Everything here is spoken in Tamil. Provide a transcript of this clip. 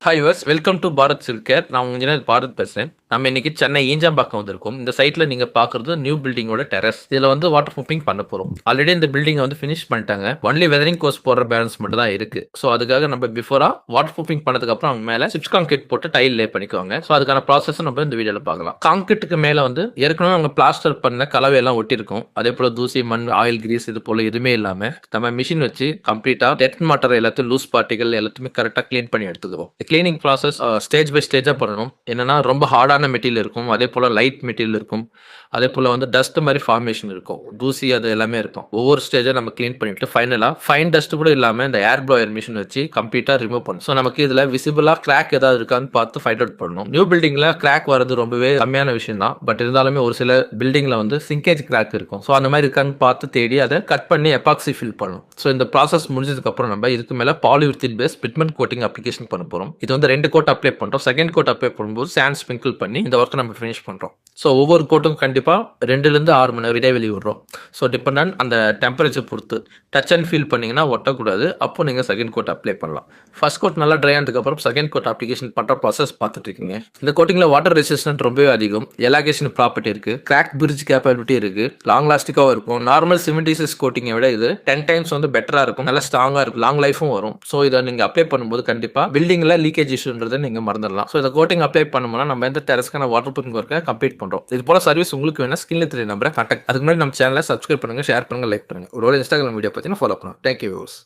Hi yours, welcome to Bharat silk care. நான் உங்கள் இன்ஜினியர் பாரத் பேசுகிறேன். நம்ம இன்னைக்கு சென்னை ஈஞ்சாம்பாக்கம் வந்திருக்கோம். இந்த சைட்டில் நீங்கள் பார்க்குறது நியூ பில்டிங்கோட டெரஸ். இதில் வந்து வாட்டர் ப்ரூஃபிங் பண்ண போகிறோம். ஆல்ரெடி இந்த பில்டிங்கை வந்து ஃபினிஷ் பண்ணிட்டாங்க. ஒன்லி வெதரிங் கோர்ஸ் போடுற பேலன்ஸ் மட்டும் தான் இருக்குது. ஸோ அதுக்காக நம்ம பிஃபோராக வாட்டர் ப்ரூஃபிங் பண்ணதுக்கப்புறம் அவங்க மேலே சிப்ஸ் கான்கிரீட் போட்டு டைல் லே பண்ணிக்குவாங்க. ஸோ அதுக்கான ப்ராசஸ் நம்ம இந்த வீடியோவில் பார்க்கலாம். கான்கிரீட்டுக்கு மேலே வந்து ஏற்கனவே அவங்க பிளாஸ்டர் பண்ண கலவையெல்லாம் ஒட்டியிருக்கும். அதே போல் தூசி, மண், ஆயில், கிரீஸ் இது போல் எதுவுமே இல்லாமல் நம்ம மிஷின் வச்சு கம்ப்ளீட்டாக டெட் மாட்டர் எல்லாத்தையும் லூஸ் பார்ட்டிகள் எல்லாத்தையுமே கரெக்டாக க்ளீன் பண்ணி எடுத்துக்கிறோம். கிளீனிங் ப்ராசஸ் ஸ்டேஜ் பை ஸ்டேஜாக பண்ணணும். என்னன்னா ரொம்ப ஹார்டான மெட்டீரியல் இருக்கும், அதே போல் லைட் மெட்டீரியல் இருக்கும், அதே போல் வந்து டஸ்ட் மாதிரி ஃபார்மேஷன் இருக்கும், தூசி அது எல்லாமே இருக்கும். ஒவ்வொரு ஸ்டேஜாக நம்ம க்ளீன் பண்ணிவிட்டு ஃபைனலாக ஃபைன் டஸ்ட் கூட இல்லாமல் இந்த ஏர் ப்ளோயர் மிஷின் வச்சு கம்ப்ளீட்டாக ரிமூவ் பண்ணணும். ஸோ நமக்கு இதில் விசிபிளாக கிராக் ஏதாவது இருக்கான்னு பார்த்து ஃபைண்ட் அவுட் பண்ணணும். நியூ பில்டிங்கில் கிராக் வரது ரொம்பவே கம்மியான விஷயம் தான். பட் இருந்தாலுமே ஒரு சில பில்டிங்கில் வந்து சிங்கேஜ் கிராக் இருக்கும். ஸோ அந்த மாதிரி இருக்கான்னு பார்த்து தேடி அதை கட் பண்ணி எபாக்சி ஃபில் பண்ணணும். ஸோ இந்த ப்ராசஸ் முடிஞ்சதுக்கப்புறம் நம்ம இதுக்கு மேலே பாலியூரித்தீன் பேஸ் பிட்மெண்ட் கோட்டிங் அப்ளிகேஷன் பண்ண போகிறோம். இது வந்து 2 கோட் அப்ளை பண்ணுறோம். செகண்ட் கோட் அப்ளை பண்ணும்போது சாண்ட் ஸ்ப்ரிங்கிள் பண்ணி இந்த ஒர்க்கை நம்ம ஃபினிஷ் பண்ணுறோம். ஸோ ஒவ்வொரு கோட்டும் கண்டிப்பாக 2லேருந்து 6 மணி நேரம் இடைவெளி விடுறோம். ஸோ டிபெண்ட் ஆன் அந்த டெம்பரேச்சர் பொறுத்து டச் அண்ட் ஃபீல் பண்ணிங்கன்னா ஒட்டக்கூடாது. அப்போ நீங்கள் செகண்ட் கோட் அப்ளை பண்ணலாம். ஃபர்ஸ்ட் கோட் நல்லா ட்ரை ஆனதுக்கப்புறம் செகண்ட் கோட் அப்ளிகேஷன் பண்ணுற ப்ராசஸ் பார்த்துட்டு இருக்கீங்க. இந்த கோட்டிங்கில் வாட்டர் ரெசிஸ்டன்ட் ரொம்பவே அதிகம், எலாகேஷன் ப்ராப்பர்ட்டி இருக்குது, கிராக் பிரிட்ஜ் கேப்பபிலிட்டி இருக்குது, லாங் லாஸ்டிக்காகவும் இருக்கும். நார்மல் சிமெண்டிசஸ் கோட்டிங்கை விட இது 10 டைம்ஸ் வந்து பெட்டராக இருக்கும், நல்லா ஸ்ட்ராங்காக இருக்கும், லாங் லைஃபும் வரும். ஸோ இதை நீங்கள் அப்ளை பண்ணும்போது கண்டிப்பாக பில்டிங்கில் லீக்கேஜ் இஷ்யூன்றதை நீங்கள் மறந்துடலாம். ஸோ இந்த கோட்டிங் அப்ளை பண்ணோம்னா நம்ம எந்த டெரஸ்க்கான வாட்டர் ப்ரூஃபிங் ஒர்க்கை கம்ப்ளீட் பண்ணுறோம். இது போல சர்வீஸ் உங்களுக்கு வேணா ஸ்கிரீன்ல தெரிய நம்பரை கான்டாக்ட். அதுக்கு முன்னாடி நம்ம சேனலை சப்ஸ்கிரைப் பண்ணுங்க, ஷேர் பண்ணுங்க, லைக் பண்ணுங்க. ஒரு இன்ஸ்டாகிராம் வீடியோ பார்த்தீங்கன்னா ஃபாலோ பண்ணுங்க. Thank you viewers.